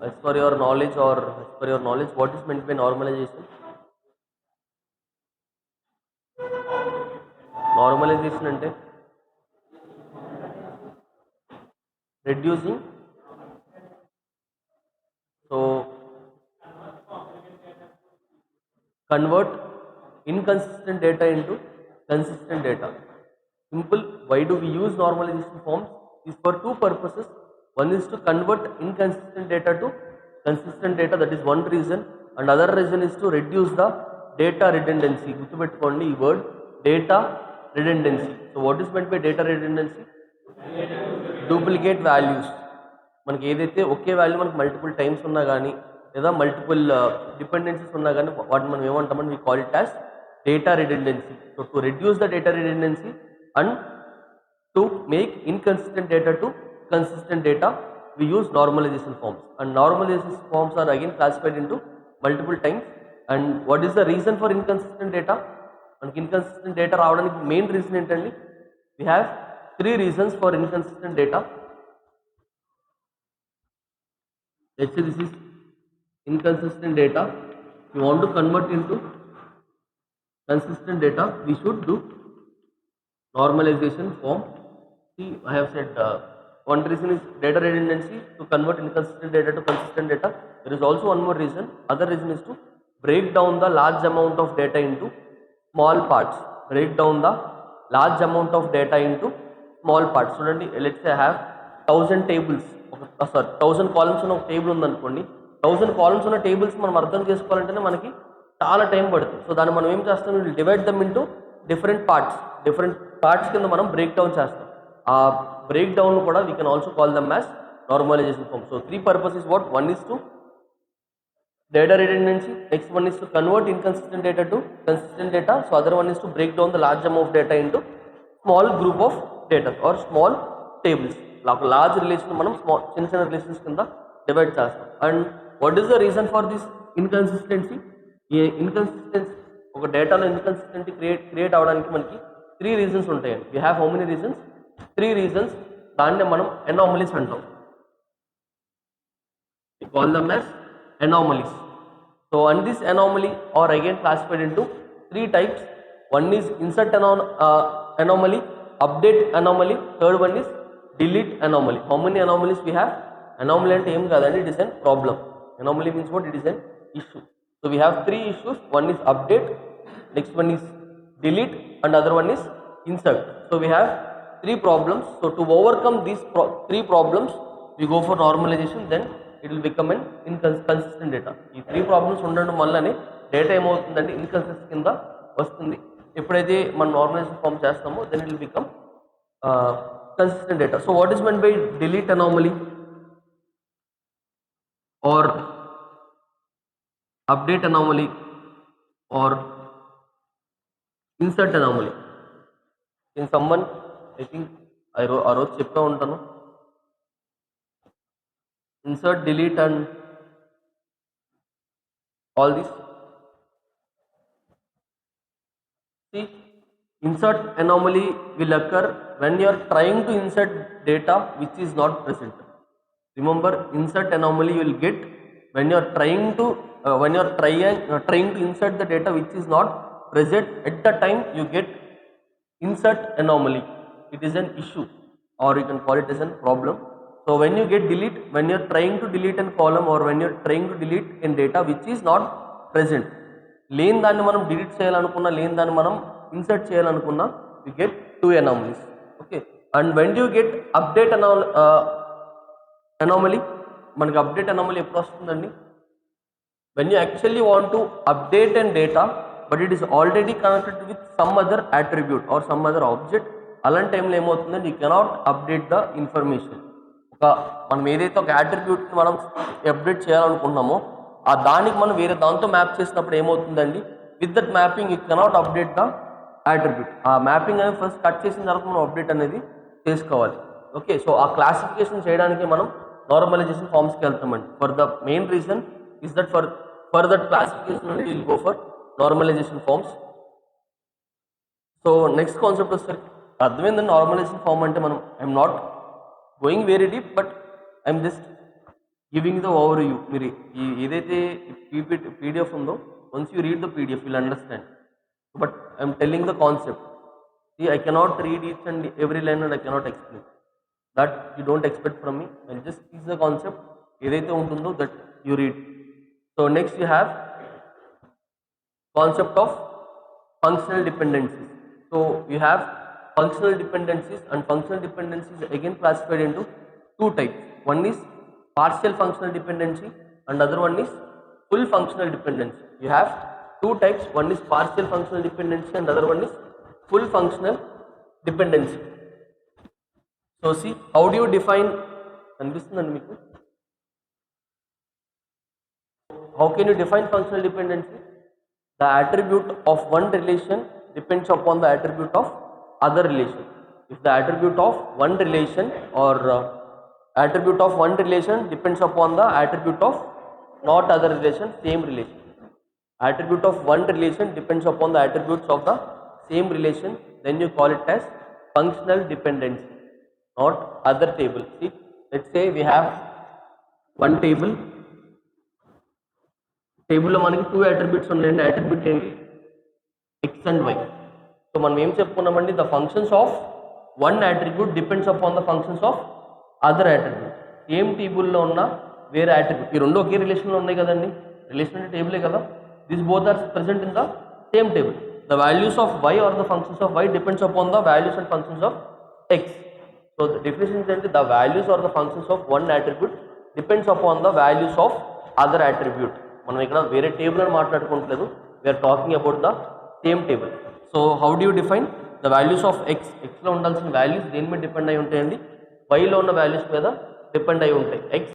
as per your knowledge or as per your knowledge, what is meant by normalization? Normalization ante reducing. So convert inconsistent data into consistent data. Simple. Why do we use normalization forms? Is for two purposes. One is to convert inconsistent data to consistent data. That is one reason. And other reason is to reduce the data redundancy. Guర్తుపెట్టుకోండి ఈ word data redundancy. So what is meant by data redundancy? Duplicate values. మనకి ఏదైతే ఒకే value మనకి multiple times ఉన్నా కానీ లేదా multiple dependencies ఉన్నా కానీ వాటిని మనం ఏమంటామని we call it as data redundancy. So to reduce the data redundancy and to make inconsistent data to consistent data we use normalization forms, and normalization forms are again classified into multiple times. And what is the reason for inconsistent data? మనకి inconsistent data రావడానికి main reason ఏంటండి? We have three reasons for inconsistent data. Let's say this is inconsistent data. We want to convert into consistent data. We should do normalization form. See, I have said one reason is data redundancy, to convert inconsistent data to consistent data. There is also one more reason. Other reason is to break down the large amount of data into small parts. Break down the large amount of data into small parts. So let's say I have 1000 tables. Sorry, 1000 columns ఉన్న ఒక table ఉందనుకోండి. 1000 columns ఉన్న tables మనం అర్థం చేసుకోవాలంటేనే మనకి చాలా time పడుతుంది. So దాన్ని మనం ఏం చేస్తాం, divide them into different parts కింద మనం బ్రేక్ డౌన్ చేస్తాం. ఆ బ్రేక్ డౌన్ కూడా we can also call them as normalisation form. So three purposes what? One is to data redundancy, next one is to convert inconsistent data to consistent data, so other one is to break down the large amount of data into small group of data or small tables. Like large relation మనం small చిన్న relations కింద divide చేస్తాం. And what is the reason for this inconsistency? ఈ inconsistency ఒక డేటాలో inconsistency create అవడానికి మనకి three reasons ఉంటాయండి. We have how many reasons? Three reasons. దాన్ని మనం అనామలీస్ అంటాం. We call them as anomalies. So and this anomaly are again classified into three types. One is insert anomaly, update anomaly, third one is delete anomaly. How many anomalies we have? Anomaly అంటే ఏం కాదండి, it is a problem. Anomaly means what? It is an issue. So we have three issues. One is update, next one is delete, and other one is insert. So we have three problems. So to overcome these three problems, we go for normalization, then it will become an inconsistent data. ఈ three problems ఉండడం వల్లనే data ఏమవుతుందంటే inconsistent కింద వస్తుంది. ఎప్పుడైతే మనం normalisation form చేస్తామో then it will become consistent data. So what is meant by delete anomaly or update anomaly or insert anomaly? In someone, I think ఆ రోజు చెప్పే ఉంటాను, insert, delete and all this. See, insert anomaly will occur when you are trying to insert data which is not present. Remember, insert anomaly you will get when you are trying to insert the data which is not present. At the time you get insert anomaly. It is an issue, or you can call it as a problem. So when you get delete, when you are trying to delete a column or when you are trying to delete in data which is not present, లేని దాన్ని మనం delete చేయాలనుకున్నా, లేని దాన్ని మనం insert చేయాలనుకున్నా, we get two anomalies. Okay, and when do you get update anomaly? మనకి update anomaly ఎప్పుడు వస్తుందండి? When you actually want to update an data but it is already connected with some other attribute or some other object, అలాంటి టైంలో ఏమవుతుందంటే you cannot update the information. మనం ఏదైతే ఒక యాట్రిబ్యూట్ని మనం అప్డేట్ చేయాలనుకుంటున్నామో ఆ దానికి మనం వేరే దాంతో మ్యాప్ చేసినప్పుడు ఏమవుతుందండి, with that mapping you cannot update the attribute. ఆ మ్యాపింగ్ అనేది ఫస్ట్ కట్ చేసిన తర్వాత మనం అప్డేట్ అనేది చేసుకోవాలి. ఓకే, సో ఆ క్లాసిఫికేషన్ చేయడానికి మనం నార్మలైజేషన్ ఫార్మ్స్కి వెళ్తామండి. For the main reason is that for that classification will go for normalization forms. So next concept వచ్చేసరికి అర్థమైందండి. నార్మలైజేషన్ ఫార్మ్ అంటే మనం I'm not going very deep, but I'm just giving the over you. మీరు ఏదైతే PDF ఉందో, once you read the PDF will understand. But I'm telling the concept. See, I cannot read each and every line and I cannot explain. That you don't expect from me. I'll just teach the concept. ఏదైతే ఉంటుందో that you read. So next you have concept of functional dependencies. So you have functional dependencies, and functional dependencies again classified into two types. One is partial functional dependency and other one is full functional dependency. You have two types. One is partial functional dependency and other one is full functional dependency. So see, how do you define, అనిపిస్తుందండి మీకు? How can you define functional dependency? The attribute of one relation depends upon the attribute of other relation. If the attribute of one relation or attribute of one relation depends upon the attribute of not other relation, same relation. Attribute of one relation depends upon the attributes of the same relation, then you call it as functional dependency, not other table. See, let's say we have one table. టేబుల్లో మనకి two attributes ఉన్నాయండి. Attribute ఏంటి? X and Y. So మనం ఏం చెప్పుకున్నామండి? The functions of one attribute depends upon the functions of other attribute. Same టేబుల్లో ఉన్న వేరే అట్రిబ్యూట్, ఈ రెండు ఒకే రిలేషన్లో ఉన్నాయి కదండి. రిలేషన్ అంటే టేబులే కదా. This both are present in the same table. The values of Y are the functions of Y depends upon the values and functions of X. So the definition ఏంటి? The values are the functions of one attribute depends upon the values of other attribute. మనం ఇక్కడ వేరే table అని మాట్లాడుకోవట్లేదు. We're talking about the same table. So how do you define the values of X? ఎక్స్లో ఉండాల్సిన values దేని మీద depend అయి ఉంటాయండి? వైలో ఉన్న వాల్యూస్ మీద డిపెండ్ అయి ఉంటాయి. ఎక్స్